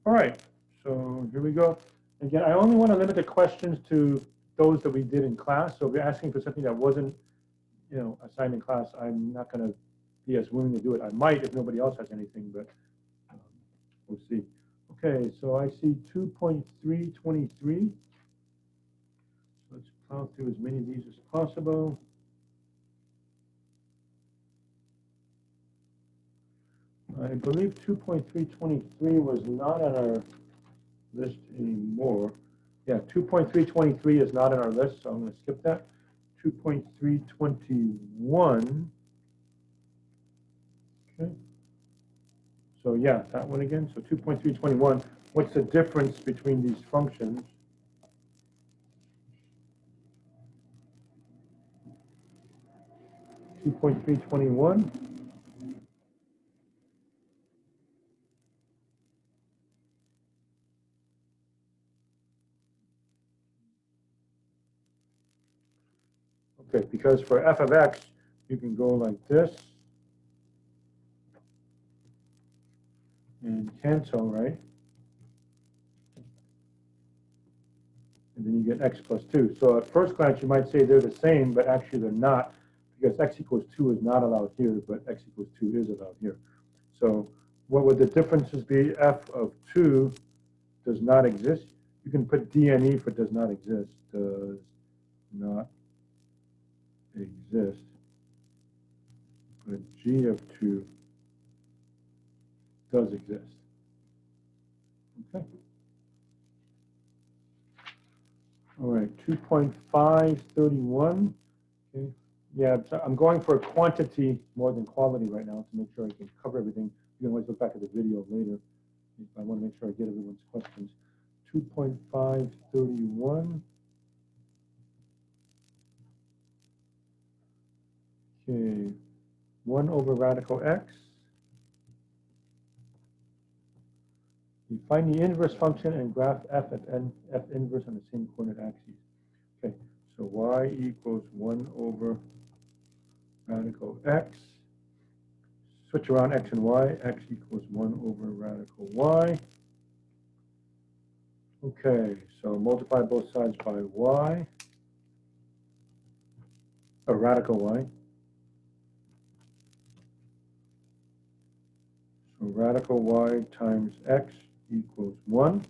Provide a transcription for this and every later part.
All right, so here we go. Again, I only want to limit the questions to those that we did in class. So if you're asking for something that wasn't, assigned in class, I'm not going to be as willing to do it. I might if nobody else has anything, but we'll see. Okay, so I see 2.323. Let's plow through as many of these as possible. I believe 2.323 was not on our list anymore. Yeah, 2.323 is not on our list, so I'm going to skip that. 2.321. Okay. So yeah, that one again. So 2.321. What's the difference between these functions? (2.321). Okay, because for f of x, you can go like this and cancel, right? And then you get x plus 2. So at first glance, you might say they're the same, but actually they're not, because x equals 2 is not allowed here, but x equals 2 is allowed here. So what would the differences be? F of 2 does not exist. You can put DNE for does not exist. Does not exist. But G of 2 does exist. Okay. All right, 2.531. Okay. Yeah, so I'm going for quantity more than quality right now to make sure I can cover everything. You can always look back at the video later. I want to make sure I get everyone's questions. 2.531. Okay, 1 over radical x. You find the inverse function and graph f at f inverse on the same coordinate axes. Okay, so y equals 1 over radical x. Switch around x and y. X equals 1 over radical y. Okay, so multiply both sides by y, or radical y. So radical y times x equals 1.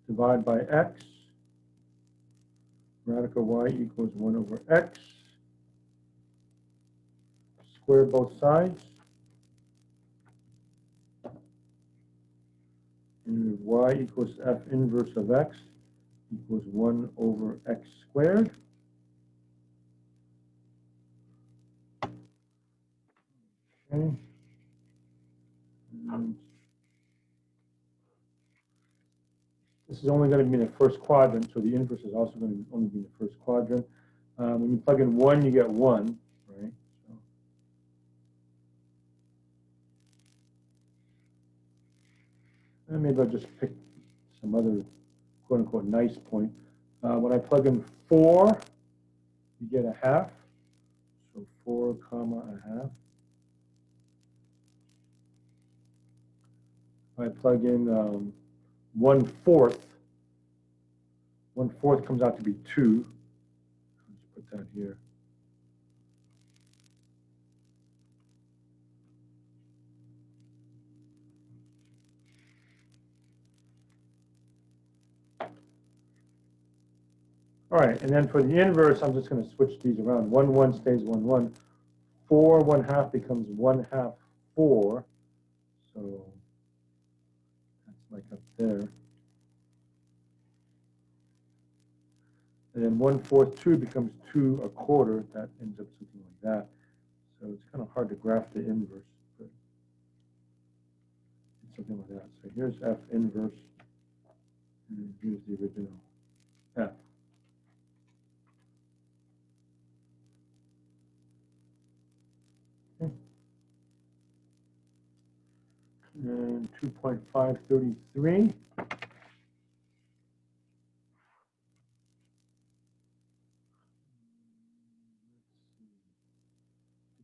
Divide by x. Radical y equals 1 over x. Square both sides. And y equals f inverse of x equals 1 over x squared. Okay. And this is only going to be in the first quadrant, so the inverse is also going to only be in the first quadrant. When you plug in 1, you get 1, right? So, and maybe I'll just pick some other quote-unquote nice point. When I plug in 4, you get a half. So 4 comma a half. If I plug in 1/4, 1/4 comes out to be 2. Let's put that here. All right, and then for the inverse, I'm just going to switch these around. 1, 1 stays 1, 1. 4, 1/2 becomes 1/2, 4. So that's like up there. And then 1/4, 2 becomes 2 1/4. That ends up something like that. So it's kind of hard to graph the inverse, but it's something like that. So here's f inverse, and here's the original f. Okay. And 2.533. Did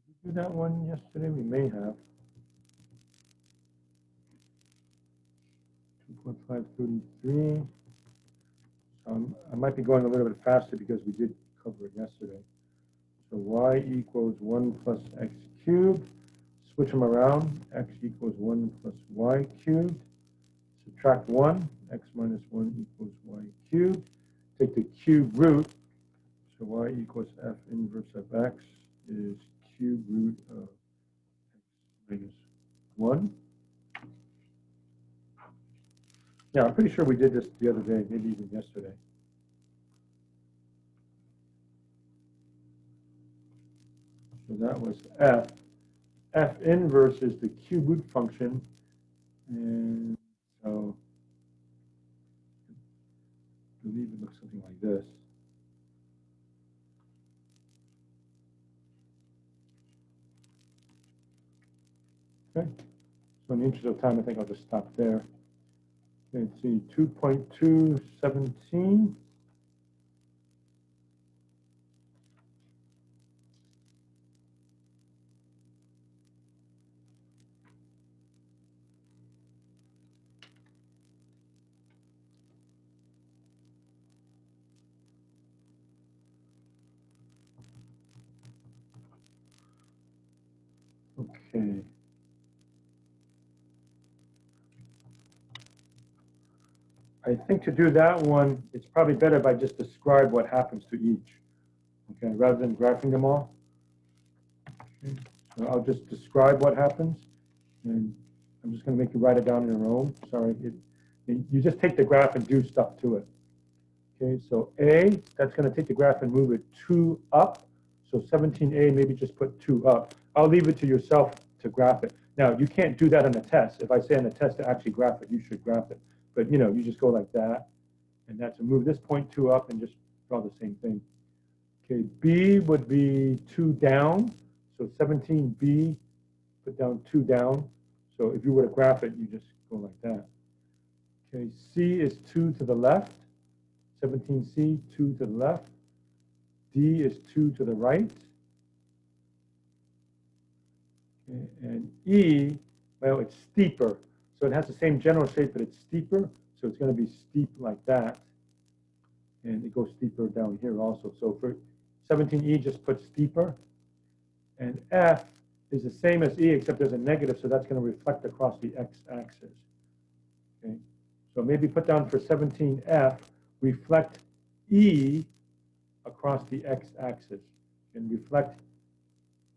we do that one yesterday? We may have. 33. I might be going a little bit faster because we did cover it yesterday. So y equals 1 plus x cubed. Switch them around. X equals 1 plus y cubed. Subtract 1. X minus 1 equals y cubed. Take the cube root. So y equals f inverse of x is cube root of x minus 1. Yeah, I'm pretty sure we did this the other day, maybe even yesterday. So that was f. F inverse is the cube root function. And so I believe it looks something like this. Okay. So in the interest of time, I think I'll just stop there. Okay, let's see, 2.217. Okay. I think to do that one, it's probably better if I just describe what happens to each, okay, rather than graphing them all. Okay. So I'll just describe what happens, and I'm just going to make you write it down on your own. Sorry, you just take the graph and do stuff to it. Okay, so A, that's going to take the graph and move it 2 up. So 17A, maybe just put 2 up. I'll leave it to yourself to graph it. Now, you can't do that on a test. If I say on a test to actually graph it, you should graph it. But, you know, you just go like that. And that's to move this point 2 up and just draw the same thing. Okay, B would be 2 down. So 17B, put down 2 down. So if you were to graph it, you just go like that. Okay, C is 2 to the left. 17C, 2 to the left. D is 2 to the right. Okay, and E, well, it's steeper. So it has the same general shape, but it's steeper. So it's going to be steep like that. And it goes steeper down here also. So for 17E, just put steeper. And F is the same as E, except there's a negative, so that's going to reflect across the x-axis. Okay, so maybe put down for 17F, reflect E across the x-axis, and reflect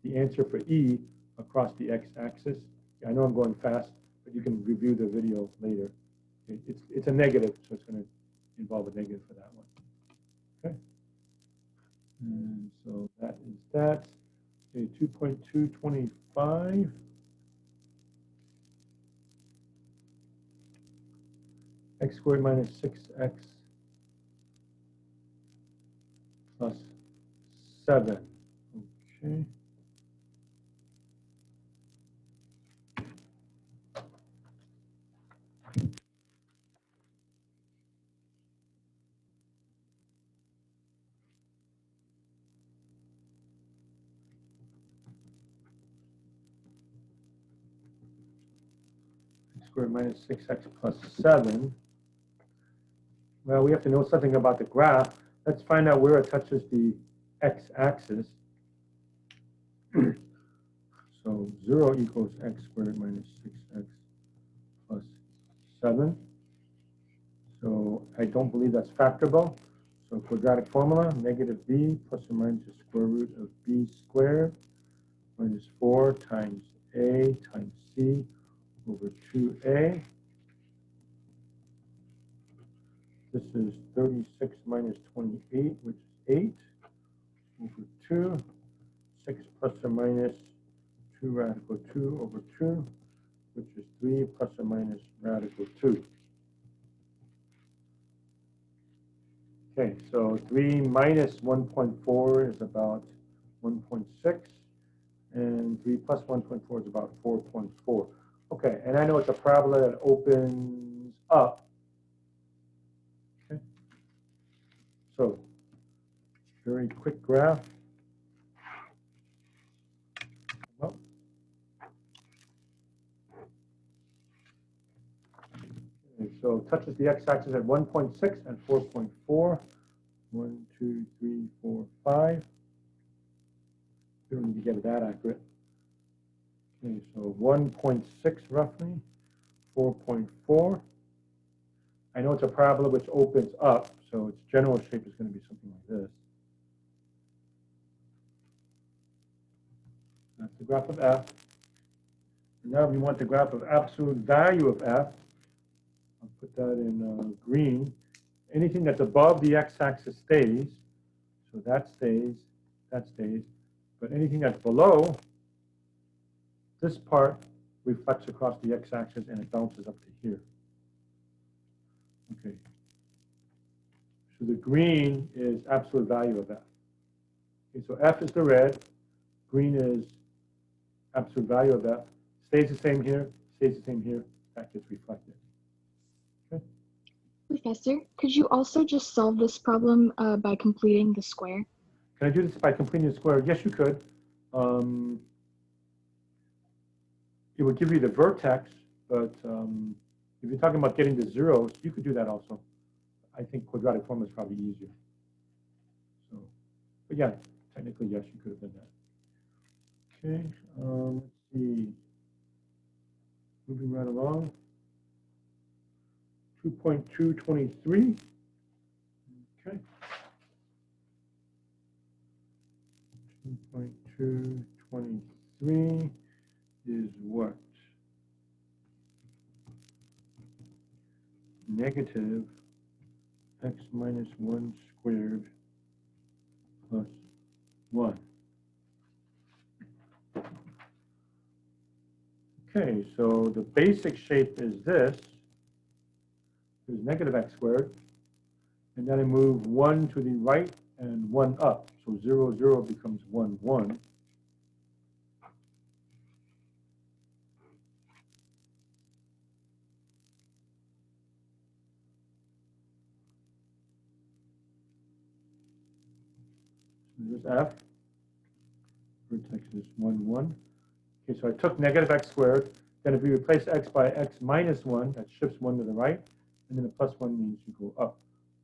the answer for E across the x-axis. I know I'm going fast, but you can review the video later. It's a negative, so it's going to involve a negative for that one. Okay, and so that is that. Okay, 2.225. X squared minus 6x plus 7. Okay. X squared minus 6x plus 7. Well, we have to know something about the graph. Let's find out where it touches the x-axis. So 0 equals x squared minus 6x plus 7. So I don't believe that's factorable. So quadratic formula, negative b plus or minus the square root of b squared minus 4 times a times c over 2a. This is 36 minus 28, which is 8 over 2. 6 plus or minus 2 radical 2 over 2, which is 3 plus or minus radical 2. Okay, so 3 minus 1.4 is about 1.6, and 3 plus 1.4 is about 4.4. Okay, and I know it's a parabola that opens up. Okay, so very quick graph. So it touches the x-axis at 1.6 and 4.4. 1, 2, 3, 4, 5. We don't need to get it that accurate. Okay, so 1.6 roughly, 4.4. I know it's a parabola which opens up, so its general shape is going to be something like this. That's the graph of f. And now we want the graph of absolute value of f. I'll put that in green. Anything that's above the x-axis stays. So that stays, that stays. But anything that's below, this part reflects across the x-axis and it bounces up to here. Okay. So the green is absolute value of f. Okay, so f is the red, green is absolute value of f. Stays the same here, stays the same here, that gets reflected. Okay. Professor, could you also just solve this problem by completing the square? Can I do this by completing the square? Yes, you could. It would give you the vertex, but if you're talking about getting the zeros, you could do that also. I think quadratic form is probably easier. So, but yeah, technically, yes, you could have done that. Okay, let's see. Moving right along. 2.223. Okay. 2.223 is what? Negative x minus 1 squared plus 1. Okay, so the basic shape is this. There's negative x squared. And then I move 1 to the right and 1 up. So 0, 0 becomes 1, 1. There's f. Vertex is 1, 1. Okay, so I took negative x squared. Then if we replace x by x minus 1, that shifts 1 to the right. And then a plus 1 means you go up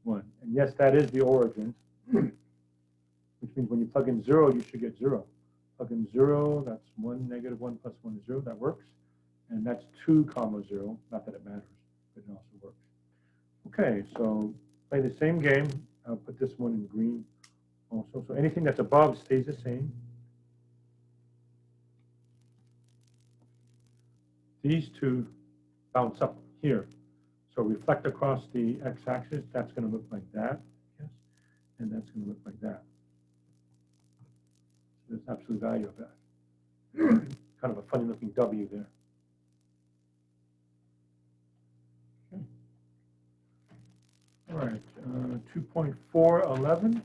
1. And yes, that is the origin, which means when you plug in 0, you should get 0. Plug in 0, that's 1, negative 1 plus 1 is 0. That works. And that's 2 comma 0. Not that it matters, but it also works. Okay, so play the same game. I'll put this one in green also. So anything that's above stays the same. These two bounce up here. So reflect across the x-axis. That's going to look like that. Yes. And that's going to look like that. So that's absolute value of that. Kind of a funny looking W there. Okay. All right, 2.411.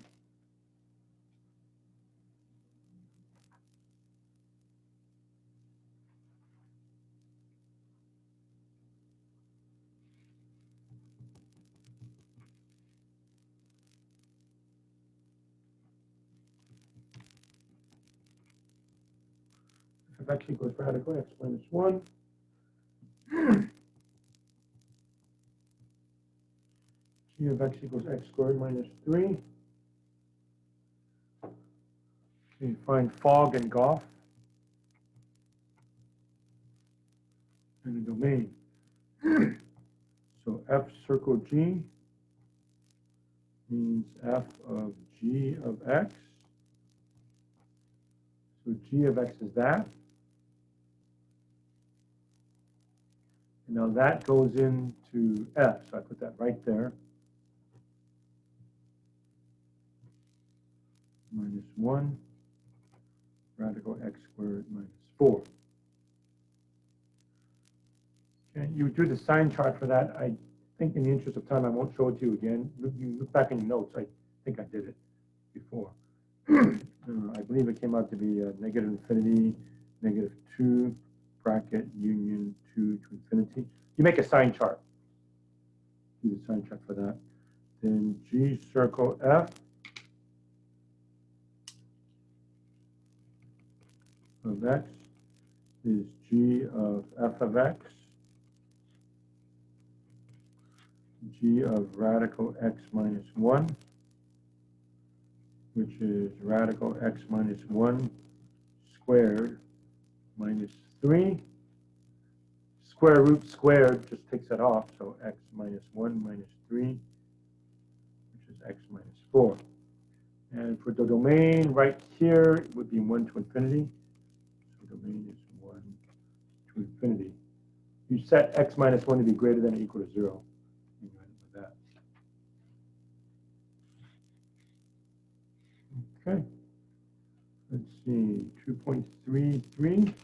If x equals radical x minus 1. G of x equals x squared minus 3. Okay, find fog and Goff and the domain. So f circle G means f of G of x. So G of x is that. And now that goes into f. So I put that right there. Minus 1 radical x squared minus 4. Okay, you do the sign chart for that. I think in the interest of time, I won't show it to you again. You look back in your notes. I think I did it before. I believe it came out to be negative infinity, negative 2, bracket, union 2 to infinity. You make a sign chart. Do the sign chart for that. Then G circle F of x is G of f of x g of radical x minus 1, which is radical x minus 1 squared minus 3. Square root squared just takes that off, so x minus 1 minus 3, which is x minus 4. And for the domain right here, it would be 1 to infinity. So domain is 1 to infinity. You set x minus 1 to be greater than or equal to 0. You write it like that. Okay. Let's see, 2.33.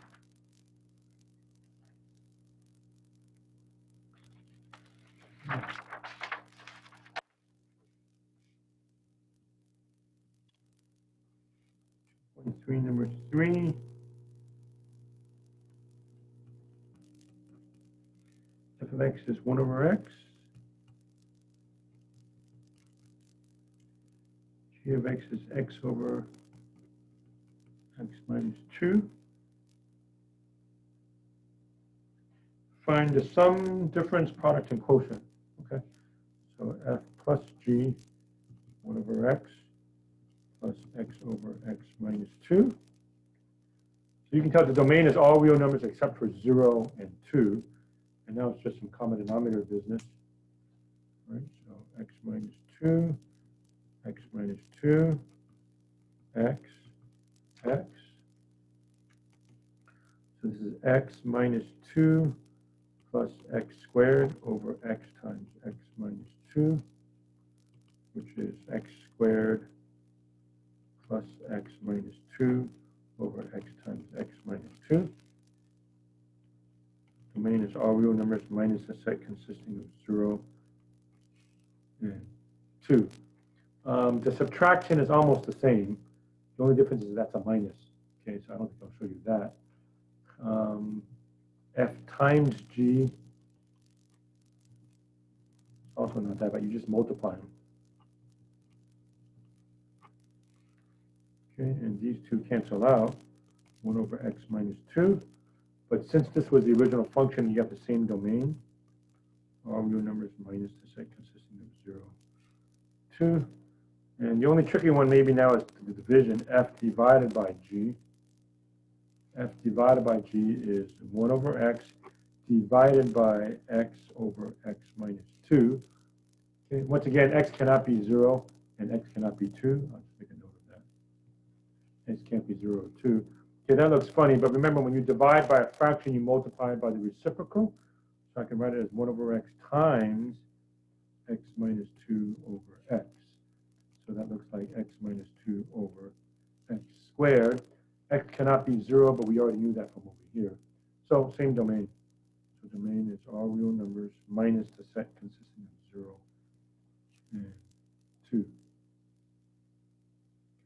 Number 3. F of x is 1 over x. G of x is x over x minus 2. Find the sum, difference, product, and quotient. Okay, so f plus g 1 over x plus x over x minus 2. So you can tell the domain is all real numbers except for 0 and 2. And now it's just some common denominator business. Right, so x minus 2, x minus 2, x, x. So this is x minus 2 plus x squared over x times x minus 2, which is x squared plus x minus 2 over x times x minus 2. Domain is all real numbers minus a set consisting of 0 and 2. The subtraction is almost the same. The only difference is that's a minus. Okay, so I don't think I'll show you that. F times G, also not that, but you just multiply them. Okay, and these two cancel out, 1 over x minus 2. But since this was the original function, you have the same domain. All real numbers minus the set consisting of 0, 2. And the only tricky one maybe now is the division, f divided by g. F divided by g is 1 over x divided by x over x minus 2. Okay, once again, x cannot be 0 and x cannot be 2. I'll just make a note of that. X can't be 0 or 2. Okay, that looks funny, but remember when you divide by a fraction, you multiply by the reciprocal. So I can write it as 1 over x times x minus 2 over x. So that looks like x minus 2 over x squared. X cannot be 0, but we already knew that from over here. So same domain. So domain is all real numbers minus the set consisting of 0 and 2.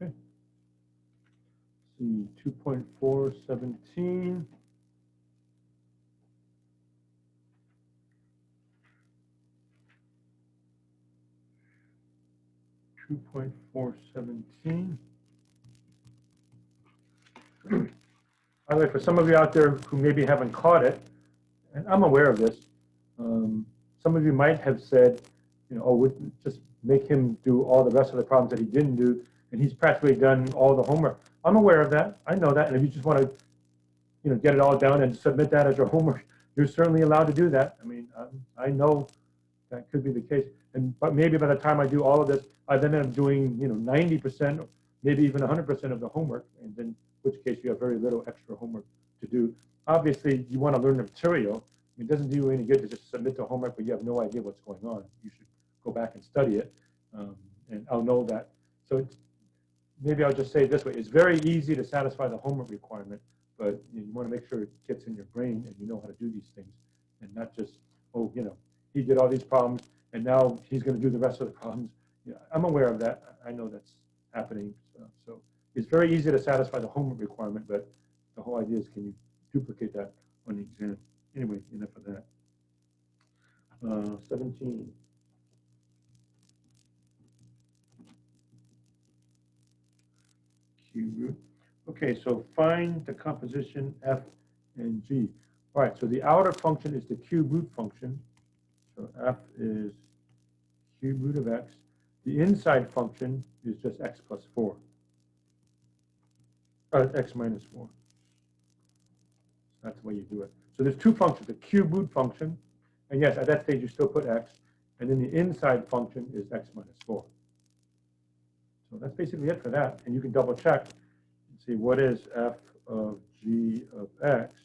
Okay. See 2.417. By the way, for some of you out there who maybe haven't caught it, and I'm aware of this, some of you might have said, you know, oh, we'll just make him do all the rest of the problems that he didn't do, and he's practically done all the homework. I'm aware of that. I know that, and if you just want to, you know, get it all down and submit that as your homework, you're certainly allowed to do that. I mean, I know that could be the case, but maybe by the time I do all of this, I then end up doing, you know, 90%, maybe even 100% of the homework, and then in which case you have very little extra homework to do. Obviously, you want to learn the material. It doesn't do you any good to just submit the homework, but you have no idea what's going on. You should go back and study it, and I'll know that. So maybe I'll just say it this way. It's very easy to satisfy the homework requirement, but you want to make sure it gets in your brain and you know how to do these things, and not just, oh, you know, he did all these problems, and now he's going to do the rest of the problems. Yeah, I'm aware of that. I know that's happening. So it's very easy to satisfy the homework requirement, but the whole idea is, can you duplicate that on the exam? Anyway, enough of that. 17. Q root. Okay, so find the composition f and g. All right, so the outer function is the cube root function. So f is cube root of x. The inside function is just x plus 4, x minus 4. So that's the way you do it. So there's two functions, the cube root function, and yes, at that stage you still put x, and then the inside function is x minus 4. So that's basically it for that, and you can double check and see what is f of g of x.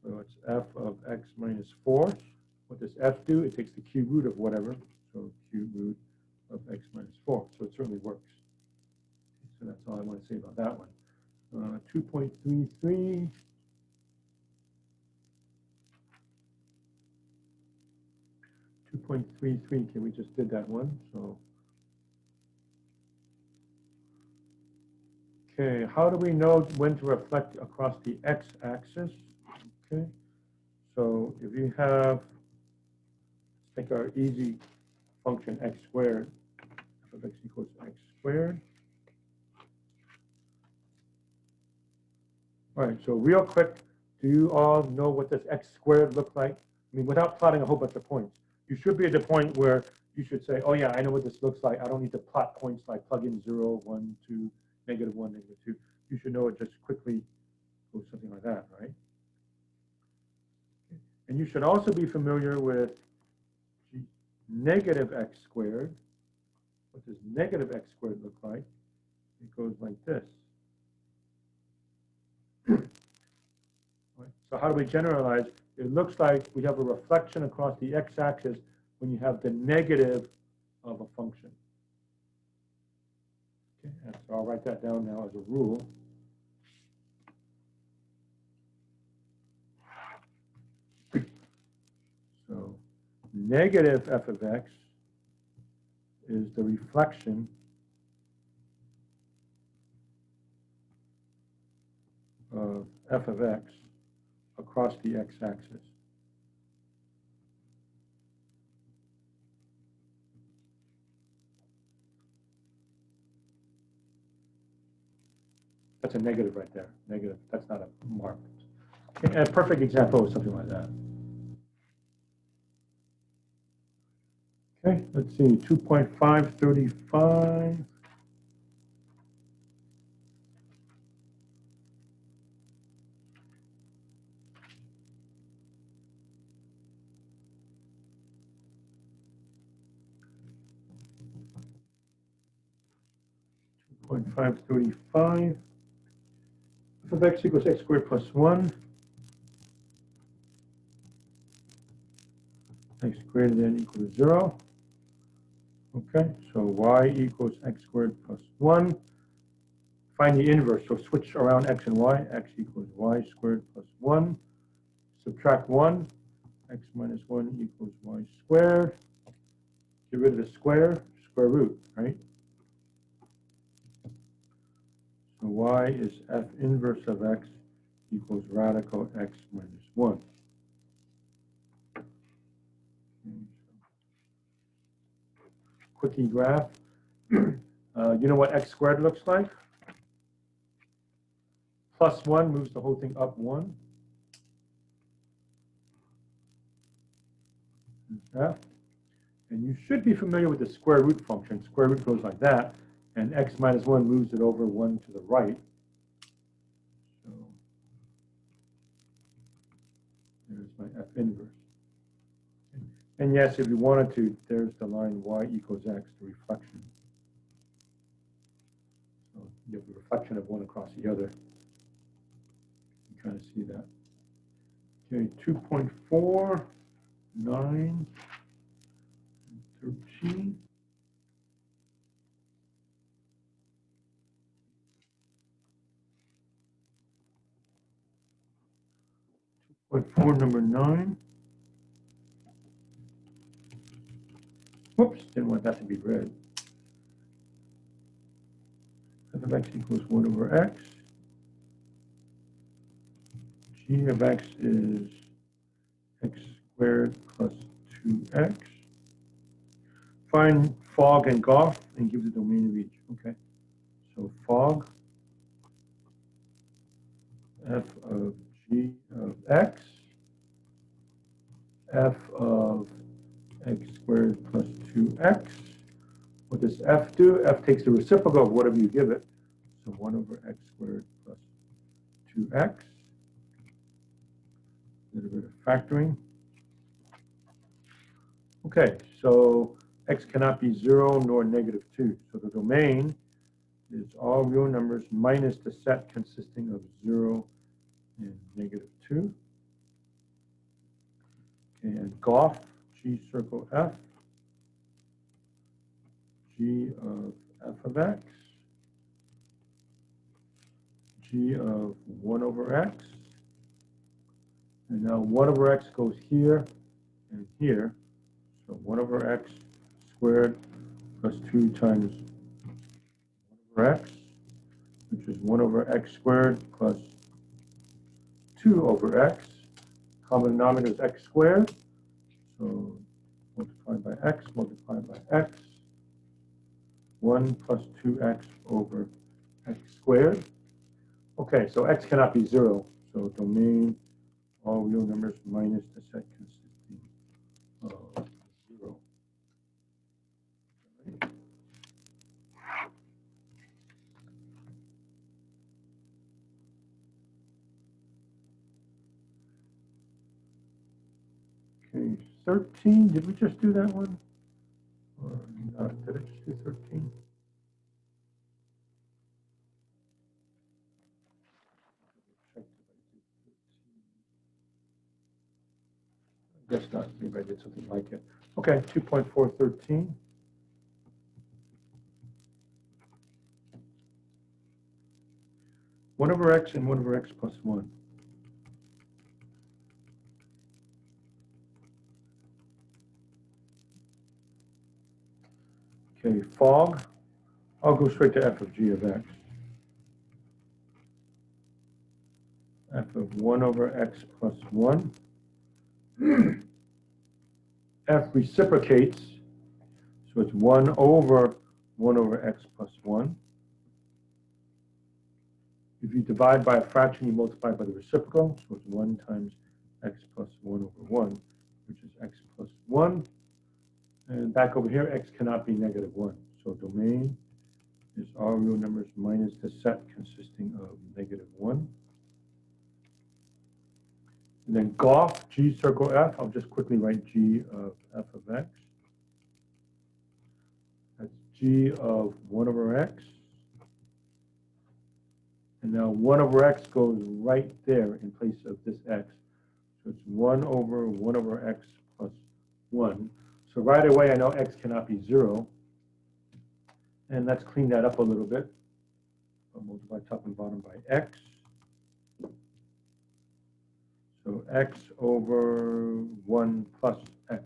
So it's f of x minus 4. What does f do? It takes the cube root of whatever, so cube root of x minus 4. So it certainly works. So that's all I want to say about that one. 2.33. 2.33, okay, we just did that one. So, okay, how do we know when to reflect across the x-axis? Okay, so if you have, let's take our easy function x squared, f of x equals x squared. All right, so real quick, do you all know what this x squared looks like? I mean, without plotting a whole bunch of points. You should be at the point where you should say, oh yeah, I know what this looks like. I don't need to plot points like plug in 0, 1, 2, -1, -2. You should know it just quickly goes something like that, right? And you should also be familiar with negative x squared. What does negative x squared look like? It goes like this. Right. So how do we generalize? It looks like we have a reflection across the x-axis when you have the negative of a function. Okay, and so I'll write that down now as a rule. So negative f of x is the reflection of f of x across the x-axis. That's a negative right there. Negative. That's not a mark. Okay, a perfect example of something like that. Okay, let's see. 2.535. .535. F of x equals x squared plus 1. X greater than equal to 0. Okay, so y equals x squared plus 1. Find the inverse, so switch around x and y. X equals y squared plus 1. Subtract 1. X minus 1 equals y squared. Get rid of the square root, right? So y is f inverse of x equals radical x minus 1. Quickie graph. You know what x squared looks like? Plus 1 moves the whole thing up 1. F. And you should be familiar with the square root function. Square root goes like that, and x minus 1 moves it over 1 to the right. So there's my f inverse. And yes, if you wanted to, there's the line y equals x, the reflection. So you have the reflection of one across the other. You kind of see that. Okay, 2.4, 9, 13. 2.4, number 9. Whoops, didn't want that to be red. F of x equals 1 over x. G of x is x squared plus 2x. Find fog and goth and give the domain of each. Okay. So fog, f of g of x, f of x squared plus 2x. What does f do? F takes the reciprocal of whatever you give it. So 1 over x squared plus 2x. A little bit of factoring. Okay, so x cannot be 0 nor negative 2. So the domain is all real numbers minus the set consisting of 0 and negative 2. Okay, and Goff, G circle F, G of f of x, G of 1 over x. And now 1 over x goes here and here. So 1 over x squared plus 2 times 1 over x, which is 1 over x squared plus 2 over x. Common denominator is x squared. So multiplied by x, multiplied by x. 1 plus 2x over x squared. Okay, so x cannot be 0. So domain, all real numbers minus the set consisting of 0. Okay, 13. Did we just do that one? Or not? Did I just do 13? I guess not. Maybe I did something like it. Okay, 2.413. One over x and 1 over x plus 1. Okay, fog. I'll go straight to f of g of x. F of 1 over x plus 1. F reciprocates, so it's 1 over x plus 1. If you divide by a fraction, you multiply by the reciprocal, so it's 1 times x plus 1 over 1, which is x plus 1. And back over here, x cannot be negative 1. So domain is all real numbers minus the set consisting of negative 1. And then Goff, G circle F, I'll just quickly write G of f of x. That's G of 1 over x. And now 1 over x goes right there in place of this x. So it's 1 over x plus 1. So right away, I know x cannot be 0. And let's clean that up a little bit. I'll multiply top and bottom by x. So x over 1 plus x.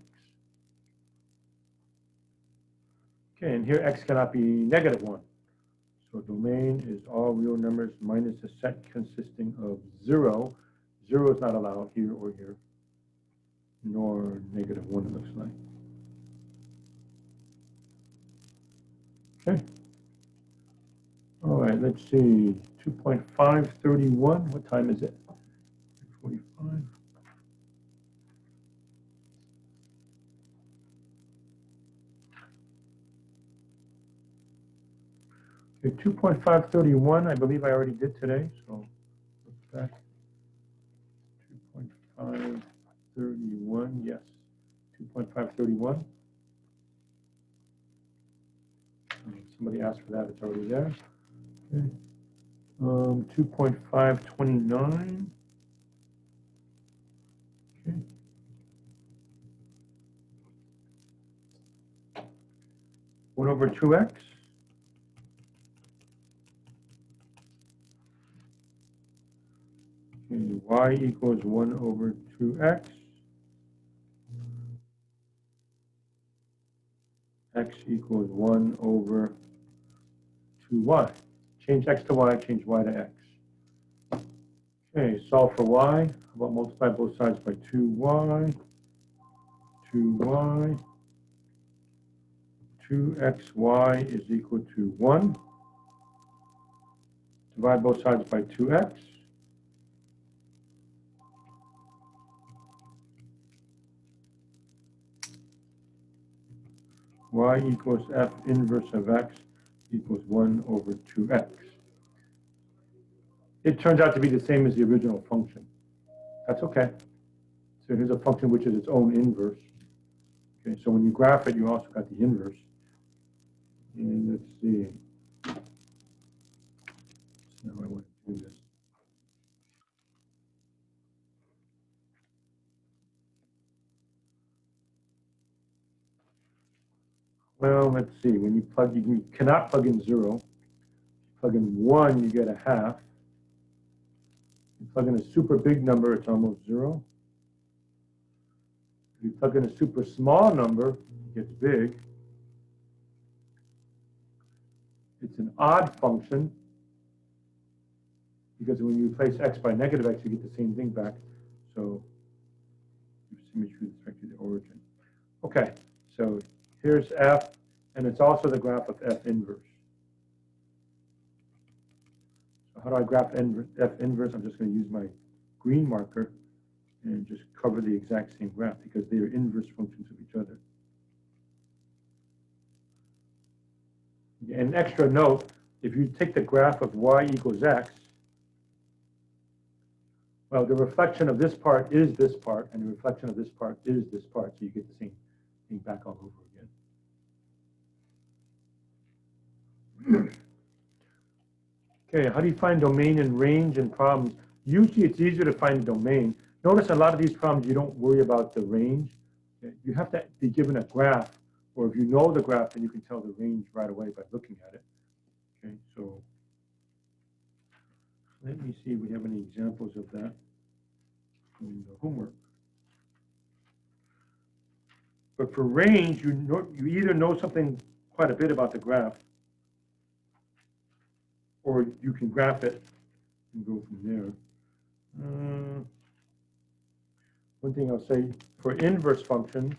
Okay, and here x cannot be negative 1. So domain is all real numbers minus a set consisting of 0. 0 is not allowed here or here, nor negative 1, it looks like. Okay. All right, let's see. 2.531. What time is it? 45. Okay, 2.531, I believe I already did today, so look back. 2.531, yes. 2.531. Somebody asked for that, it's already there. Okay. 2.529. Okay. 1 over 2x. Okay, y equals 1 over 2x. X equals 1 over 2y. Change x to y, change y to x. Okay, solve for y. How about multiply both sides by 2y? 2y. 2xy is equal to 1. Divide both sides by 2x. y equals f inverse of x equals 1 over 2x. It turns out to be the same as the original function. That's okay. So here's a function which is its own inverse. Okay, so when you graph it, you also got the inverse. And let's see. So now I want to do this. Well, let's see. When you plug, you cannot plug in 0. Plug in 1, you get a half. You plug in a super big number, it's almost 0. If you plug in a super small number, it gets big. It's an odd function because when you replace x by negative x, you get the same thing back. So symmetry with respect to the origin. Okay, so here's f, and it's also the graph of f inverse. So how do I graph f inverse? I'm just going to use my green marker and just cover the exact same graph because they are inverse functions of each other. And an extra note, if you take the graph of y equals x, well, the reflection of this part is this part, and the reflection of this part is this part, so you get the same thing back all over again. Okay, how do you find domain and range in problems? Usually it's easier to find the domain. Notice a lot of these problems, you don't worry about the range. You have to be given a graph, or if you know the graph, then you can tell the range right away by looking at it. Okay, so let me see if we have any examples of that in the homework. But for range, you either know something quite a bit about the graph, or you can graph it and go from there. One thing I'll say, for inverse functions,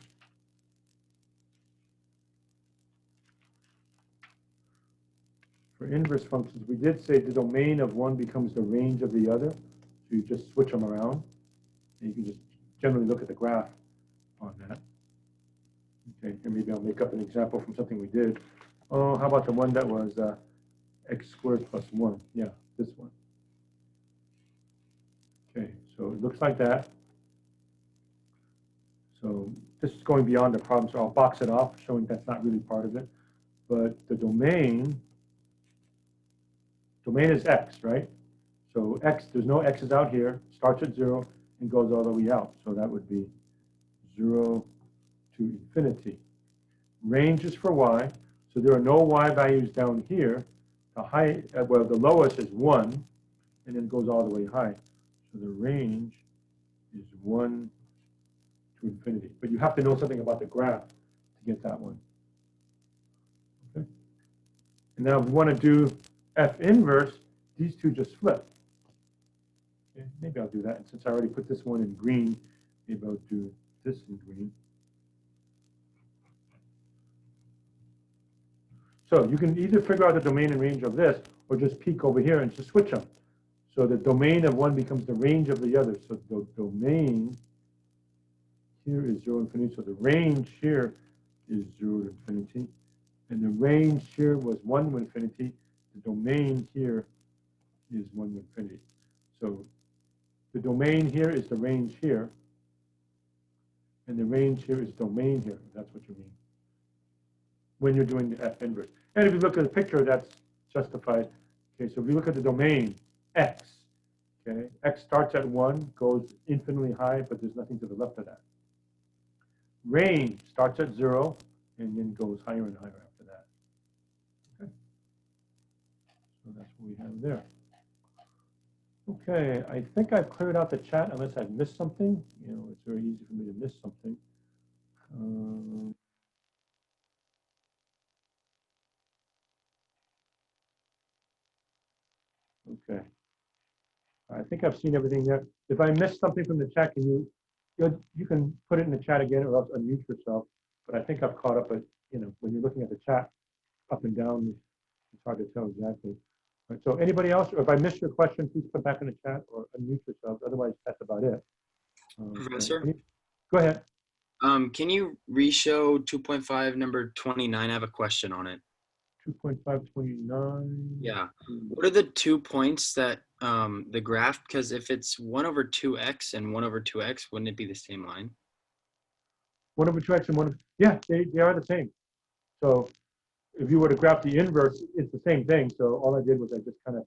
we did say the domain of one becomes the range of the other. So you just switch them around. And you can just generally look at the graph on that. Okay, and maybe I'll make up an example from something we did. Oh, how about the one that was x squared plus 1? Yeah, this one. Okay, so it looks like that. So this is going beyond the problem, so I'll box it off, showing that's not really part of it. But the domain is x, right? So x, there's no x's out here, starts at 0 and goes all the way out. So that would be 0 to infinity. Range is for y, so there are no y values down here. The lowest is 1, and then goes all the way high. So the range is 1 to infinity. But you have to know something about the graph to get that one. Okay. And now if we want to do f inverse, these two just flip. Okay. Maybe I'll do that. And since I already put this one in green, maybe I'll do this in green. So you can either figure out the domain and range of this, or just peek over here and just switch them. So the domain of one becomes the range of the other. So the domain here is 0 to infinity. So the range here is 0 to infinity. And the range here was 1 to infinity. The domain here is 1 to infinity. So the domain here is the range here. And the range here is domain here, if that's what you mean, when you're doing the f inverse. And if you look at the picture, that's justified. Okay, so if you look at the domain, x, okay, x starts at 1, goes infinitely high, but there's nothing to the left of that. Range starts at 0, and then goes higher and higher after that. Okay, so that's what we have there. Okay, I think I've cleared out the chat unless I've missed something. You know, it's very easy for me to miss something. Okay. I think I've seen everything there. If I missed something from the chat, you can put it in the chat again or else unmute yourself. But I think I've caught up. But you know, when you're looking at the chat up and down, it's hard to tell exactly. Right, so anybody else, or if I missed your question, please put back in the chat or unmute yourselves. Otherwise, that's about it. Professor? Go ahead. Can you re-show 2.5 number 29? I have a question on it. 2.529. Yeah. What are the 2 points that the graph? Because if it's 1 over 2x and 1 over 2x, wouldn't it be the same line? 1 over 2x and 1 over, yeah, they are the same. So if you were to graph the inverse, it's the same thing. So all I did was I just kind of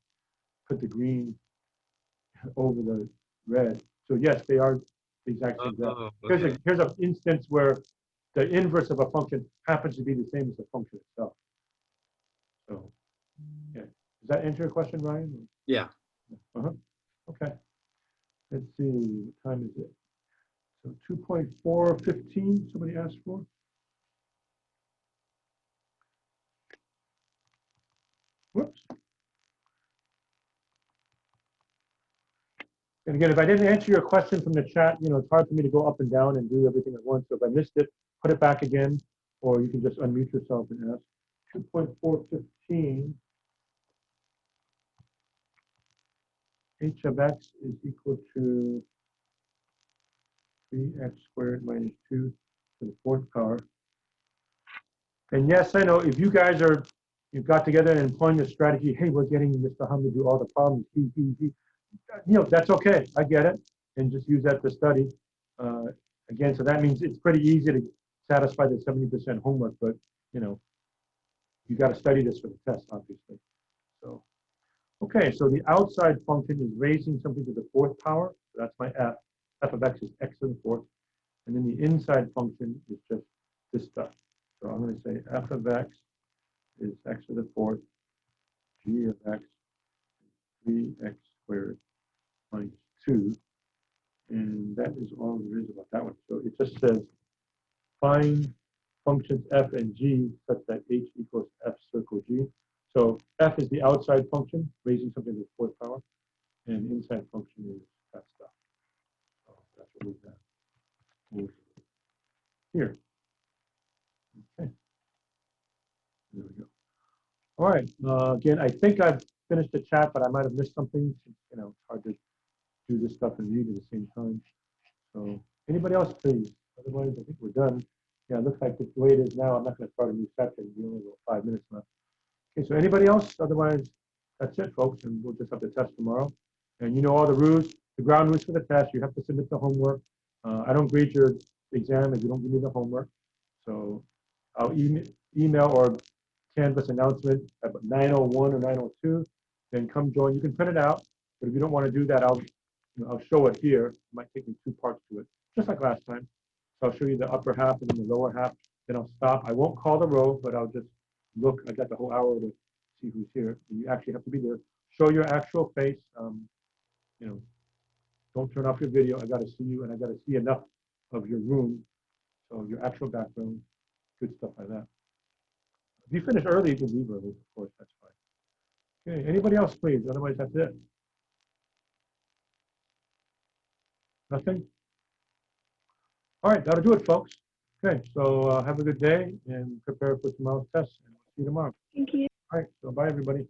put the green over the red. So yes, they are the exact same graph. Oh, okay. Here's an instance where the inverse of a function happens to be the same as the function itself. So yeah, does that answer your question, Ryan? Yeah. Okay. Let's see, what time is it? So 2.415, somebody asked for. Whoops. And again, if I didn't answer your question from the chat, it's hard for me to go up and down and do everything at once. So if I missed it, put it back again, or you can just unmute yourself and ask. 2.415, h of x is equal to 3x squared minus 2 to the fourth power. And yes, I know if you guys you've got together and employing the strategy, hey, we're getting Mr. Hum to do all the problems, that's okay. I get it. And just use that to study. Again, so that means it's pretty easy to satisfy the 70% homework, but you got to study this for the test, obviously. So, okay, so the outside function is raising something to the fourth power. So that's my f. F of x is x to the fourth. And then the inside function is just this stuff. So I'm going to say f of x is x to the fourth, g of x, 3x squared minus 2. And that is all there is about that one. So it just says find functions f and g such that h equals f circle g. So f is the outside function, raising something to the fourth power, and the inside function is that stuff. So that's what we have over here. Okay. There we go. All right. Again, I think I've finished the chat, but I might have missed something. It's hard to do this stuff and read at the same time. So anybody else, please? Otherwise, I think we're done. Yeah, it looks like the way it is now, I'm not going to start a new section. We only got 5 minutes left. Okay, so anybody else? Otherwise, that's it, folks, and we'll just have the test tomorrow. And you know all the rules, the ground rules for the test. You have to submit the homework. I don't grade your exam if you don't give me the homework. So I'll email or Canvas announcement at 9:01 or 9:02. Then come join. You can print it out, but if you don't want to do that, I'll show it here. It might take me 2 parts to it, just like last time. So I'll show you the upper half and then the lower half. Then I'll stop. I won't call the roll, but I'll just look. I got the whole hour to see who's here. You actually have to be there. Show your actual face. Don't turn off your video. I got to see you, and I got to see enough of your room. So your actual background, good stuff like that. If you finish early, you can leave early, of course. That's fine. Okay. Anybody else, please? Otherwise, that's it. Nothing? All right, that'll do it, folks. Okay, so have a good day and prepare for tomorrow's test. And we'll see you tomorrow. Thank you. All right, so bye, everybody.